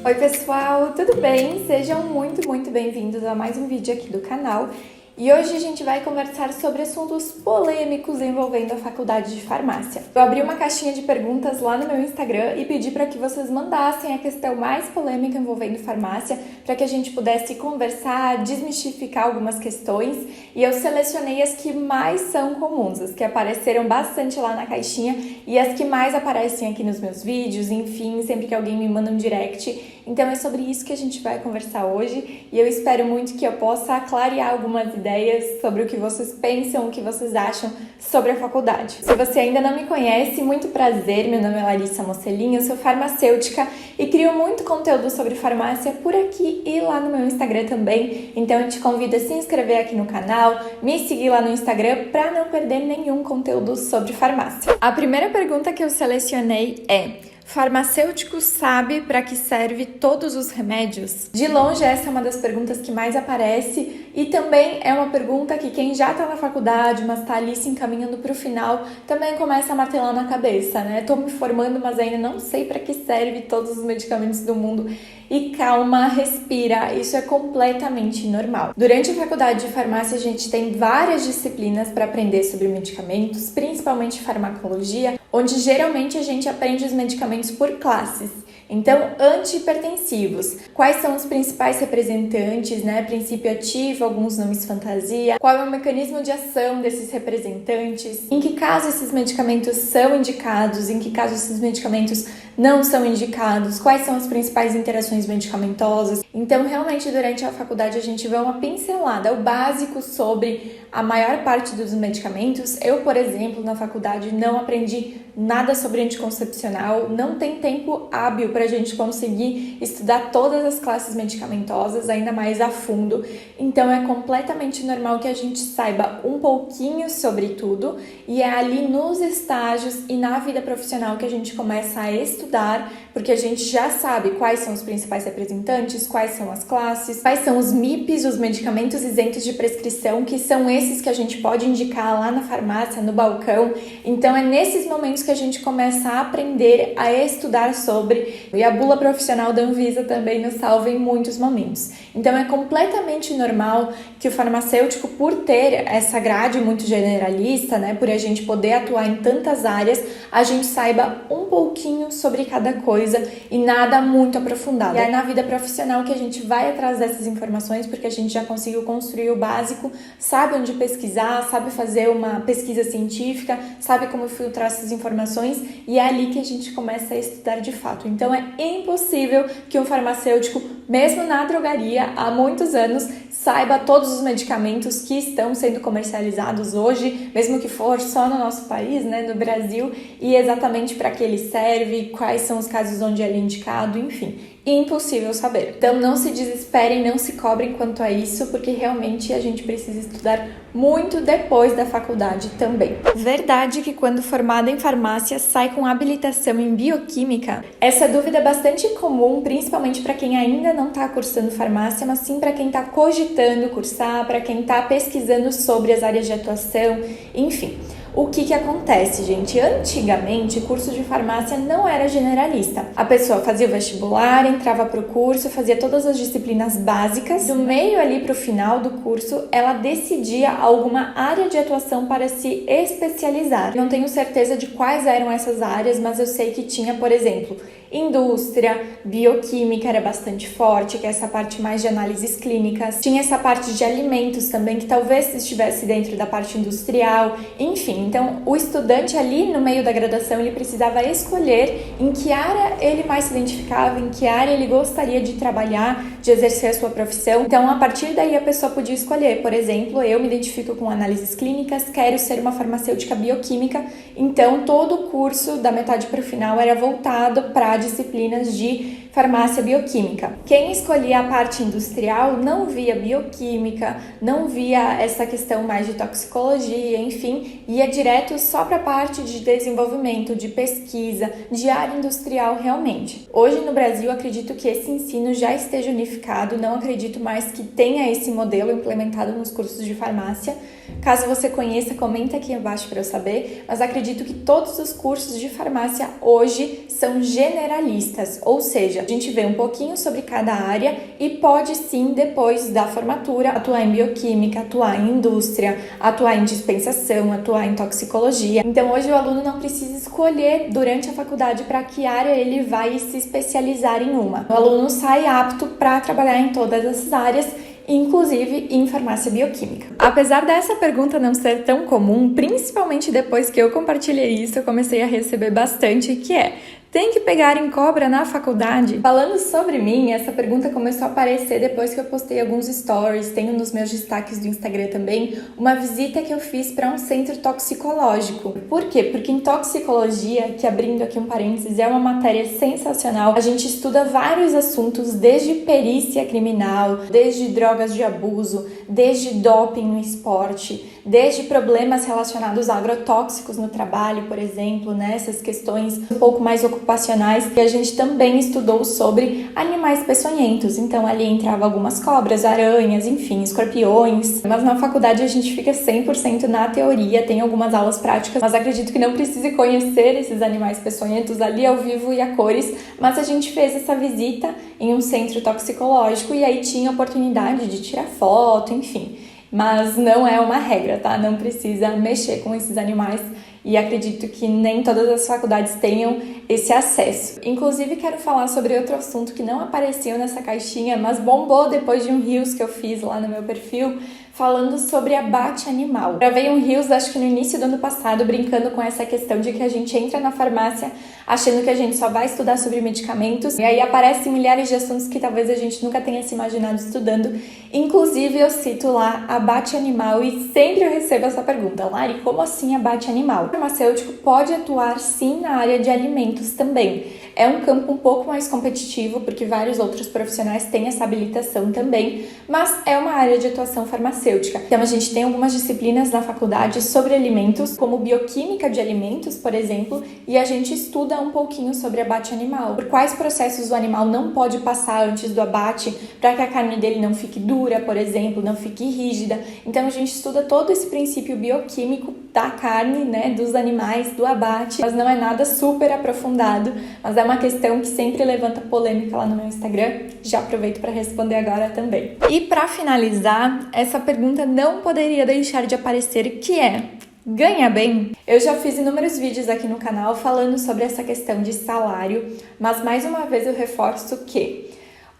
Oi pessoal, tudo bem? Sejam muito bem-vindos a mais um vídeo aqui do canal. E hoje a gente vai conversar sobre assuntos polêmicos envolvendo a faculdade de farmácia. Eu abri uma caixinha de perguntas lá no meu Instagram e pedi para que vocês mandassem a questão mais polêmica envolvendo farmácia, para que a gente pudesse conversar, desmistificar algumas questões, e eu selecionei as que mais são comuns, as que apareceram bastante lá na caixinha e as que mais aparecem aqui nos meus vídeos, enfim, sempre que alguém me manda um direct. Então é sobre isso que a gente vai conversar hoje e eu espero muito que eu possa clarear algumas ideias sobre o que vocês pensam, o que vocês acham sobre a faculdade. Se você ainda não me conhece, muito prazer, meu nome é Larissa Mocelin, eu sou farmacêutica e crio muito conteúdo sobre farmácia por aqui e lá no meu Instagram também. Então eu te convido a se inscrever aqui no canal, me seguir lá no Instagram para não perder nenhum conteúdo sobre farmácia. A primeira pergunta que eu selecionei é: farmacêutico sabe para que serve todos os remédios? De longe, essa é uma das perguntas que mais aparece e também é uma pergunta que quem já está na faculdade, mas está ali se encaminhando para o final, também começa a martelar na cabeça, né? Tô me formando, mas ainda não sei para que serve todos os medicamentos do mundo. E calma, respira, isso é completamente normal. Durante a faculdade de farmácia, a gente tem várias disciplinas para aprender sobre medicamentos, principalmente farmacologia, onde geralmente a gente aprende os medicamentos por classes. Então, antihipertensivos, quais são os principais representantes, né? Princípio ativo, alguns nomes fantasia, qual é o mecanismo de ação desses representantes, em que caso esses medicamentos são indicados, em que caso esses medicamentos não são indicados, quais são as principais interações medicamentosas. Então, realmente, durante a faculdade a gente vê uma pincelada, o básico sobre a maior parte dos medicamentos. Eu, por exemplo, na faculdade não aprendi nada sobre anticoncepcional, não tem tempo hábil para a gente conseguir estudar todas as classes medicamentosas, ainda mais a fundo. Então é completamente normal que a gente saiba um pouquinho sobre tudo e é ali nos estágios e na vida profissional que a gente começa a estudar, porque a gente já sabe quais são os principais representantes, quais são as classes, quais são os MIPs, os medicamentos isentos de prescrição, que são esses que a gente pode indicar lá na farmácia, no balcão. Então é nesses momentos que a gente começa a aprender a estudar sobre, e a bula profissional da Anvisa também nos salva em muitos momentos. Então é completamente normal que o farmacêutico, por ter essa grade muito generalista, né, por a gente poder atuar em tantas áreas, a gente saiba um pouquinho sobre cada coisa e nada muito aprofundado. E é na vida profissional que a gente vai atrás dessas informações, porque a gente já conseguiu construir o básico, sabe onde pesquisar, sabe fazer uma pesquisa científica, sabe como filtrar essas informações, e é ali que a gente começa a estudar de fato. Então é impossível que um farmacêutico, mesmo na drogaria há muitos anos, saiba todos os medicamentos que estão sendo comercializados hoje, mesmo que for só no nosso país, né, no Brasil, e exatamente para que ele serve, quais são os casos onde ele é indicado, enfim. Impossível saber. Então não se desesperem, não se cobrem quanto a isso, porque realmente a gente precisa estudar muito depois da faculdade também. Verdade que quando formada em farmácia sai com habilitação em bioquímica? Essa dúvida é bastante comum, principalmente para quem ainda não está cursando farmácia, mas sim para quem está cogitando cursar, para quem está pesquisando sobre as áreas de atuação, enfim. O que acontece, gente? Antigamente, o curso de farmácia não era generalista. A pessoa fazia o vestibular, entrava para o curso, fazia todas as disciplinas básicas. Do meio ali para o final do curso, ela decidia alguma área de atuação para se especializar. Não tenho certeza de quais eram essas áreas, mas eu sei que tinha, por exemplo, indústria, bioquímica era bastante forte, que é essa parte mais de análises clínicas. Tinha essa parte de alimentos também, que talvez estivesse dentro da parte industrial. Enfim, então o estudante ali no meio da graduação, ele precisava escolher em que área ele mais se identificava, em que área ele gostaria de trabalhar, de exercer a sua profissão. Então, a partir daí, a pessoa podia escolher. Por exemplo, eu me identifico com análises clínicas, quero ser uma farmacêutica bioquímica. Então, todo o curso, da metade para o final, era voltado para disciplinas de farmácia bioquímica. Quem escolhia a parte industrial não via bioquímica, não via essa questão mais de toxicologia, enfim, ia direto só para a parte de desenvolvimento, de pesquisa, de área industrial realmente. Hoje no Brasil, acredito que esse ensino já esteja unificado, não acredito mais que tenha esse modelo implementado nos cursos de farmácia. Caso você conheça, comenta aqui abaixo para eu saber, mas acredito que todos os cursos de farmácia hoje são generalistas, ou seja, a gente vê um pouquinho sobre cada área e pode sim, depois da formatura, atuar em bioquímica, atuar em indústria, atuar em dispensação, atuar em toxicologia. Então hoje o aluno não precisa escolher durante a faculdade para que área ele vai se especializar em uma. O aluno sai apto para trabalhar em todas essas áreas, inclusive em farmácia bioquímica. Apesar dessa pergunta não ser tão comum, principalmente depois que eu compartilhei isso, eu comecei a receber bastante, que é: tem que pegar em cobra na faculdade? Falando sobre mim, essa pergunta começou a aparecer depois que eu postei alguns stories, tenho nos meus destaques do Instagram também, uma visita que eu fiz para um centro toxicológico. Por quê? Porque em toxicologia, que abrindo aqui um parênteses, é uma matéria sensacional, a gente estuda vários assuntos, desde perícia criminal, desde drogas de abuso, desde doping no esporte, desde problemas relacionados a agrotóxicos no trabalho, por exemplo, né? Essas questões um pouco mais ocupacionais, e a gente também estudou sobre animais peçonhentos. Então ali entrava algumas cobras, aranhas, enfim, escorpiões. Mas na faculdade a gente fica 100% na teoria, tem algumas aulas práticas, mas acredito que não precise conhecer esses animais peçonhentos ali ao vivo e a cores. Mas a gente fez essa visita em um centro toxicológico e aí tinha oportunidade de tirar foto, enfim. Mas não é uma regra, tá? Não precisa mexer com esses animais e acredito que nem todas as faculdades tenham esse acesso. Inclusive, quero falar sobre outro assunto que não apareceu nessa caixinha, mas bombou depois de um Reels que eu fiz lá no meu perfil, falando sobre abate animal. Gravei um Reels, acho que no início do ano passado, brincando com essa questão de que a gente entra na farmácia achando que a gente só vai estudar sobre medicamentos, e aí aparecem milhares de assuntos que talvez a gente nunca tenha se imaginado estudando. Inclusive, eu cito lá abate animal e sempre eu recebo essa pergunta: Lari, como assim abate animal? O farmacêutico pode atuar sim na área de alimentos também. É um campo um pouco mais competitivo, porque vários outros profissionais têm essa habilitação também, mas é uma área de atuação farmacêutica. Então a gente tem algumas disciplinas na faculdade sobre alimentos, como bioquímica de alimentos, por exemplo, e a gente estuda um pouquinho sobre abate animal. Por quais processos o animal não pode passar antes do abate, para que a carne dele não fique dura, por exemplo, não fique rígida. Então a gente estuda todo esse princípio bioquímico da carne, né, dos animais, do abate, mas não é nada super aprofundado, mas é uma questão que sempre levanta polêmica lá no meu Instagram. Já aproveito para responder agora também. E para finalizar, essa pergunta não poderia deixar de aparecer, que é: ganha bem? Eu já fiz inúmeros vídeos aqui no canal falando sobre essa questão de salário, mas mais uma vez eu reforço que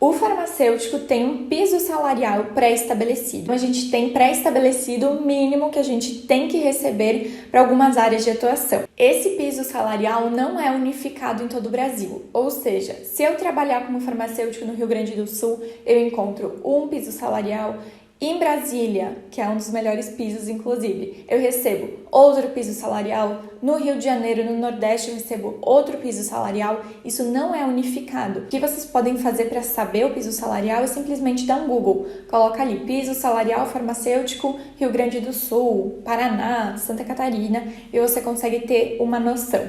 o farmacêutico tem um piso salarial pré-estabelecido. A gente tem pré-estabelecido o mínimo que a gente tem que receber para algumas áreas de atuação. Esse piso salarial não é unificado em todo o Brasil. Ou seja, se eu trabalhar como farmacêutico no Rio Grande do Sul, eu encontro um piso salarial. Em Brasília, que é um dos melhores pisos, inclusive, eu recebo outro piso salarial. No Rio de Janeiro, no Nordeste, eu recebo outro piso salarial. Isso não é unificado. O que vocês podem fazer para saber o piso salarial é simplesmente dar um Google. Coloca ali, piso salarial farmacêutico, Rio Grande do Sul, Paraná, Santa Catarina, e você consegue ter uma noção.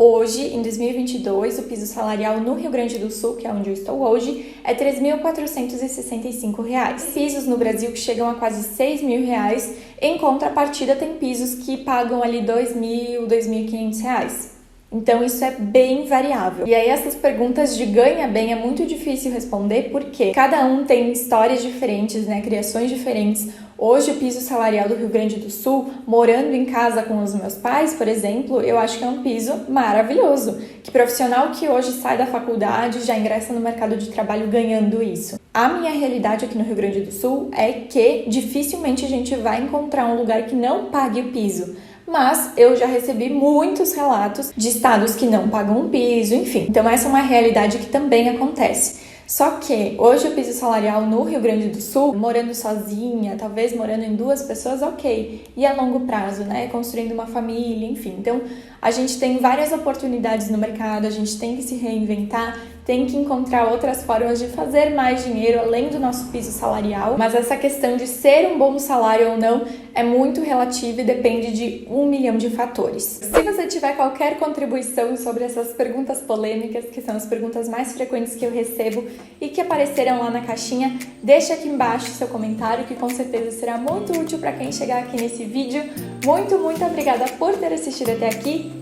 Hoje, em 2022, o piso salarial no Rio Grande do Sul, que é onde eu estou hoje, é R$ 3.465. Pisos no Brasil que chegam a quase R$ 6.000. Em contrapartida, tem pisos que pagam ali R$ 2.000, R$ 2.500. Então, isso é bem variável. E aí, essas perguntas de ganha bem é muito difícil responder, porque cada um tem histórias diferentes, né? Criações diferentes. Hoje, o piso salarial do Rio Grande do Sul, morando em casa com os meus pais, por exemplo, eu acho que é um piso maravilhoso. Que profissional que hoje sai da faculdade já ingressa no mercado de trabalho ganhando isso. A minha realidade aqui no Rio Grande do Sul é que dificilmente a gente vai encontrar um lugar que não pague o piso. Mas eu já recebi muitos relatos de estados que não pagam um piso, enfim. Então essa é uma realidade que também acontece. Só que hoje o piso salarial no Rio Grande do Sul, morando sozinha, talvez morando em 2 pessoas, ok. E a longo prazo, né? Construindo uma família, enfim. Então a gente tem várias oportunidades no mercado, a gente tem que se reinventar, tem que encontrar outras formas de fazer mais dinheiro além do nosso piso salarial. Mas essa questão de ser um bom salário ou não é muito relativa e depende de 1 milhão de fatores. Se você tiver qualquer contribuição sobre essas perguntas polêmicas, que são as perguntas mais frequentes que eu recebo e que apareceram lá na caixinha, deixa aqui embaixo seu comentário, que com certeza será muito útil para quem chegar aqui nesse vídeo. Muito obrigada por ter assistido até aqui.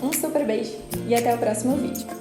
Um super beijo e até o próximo vídeo.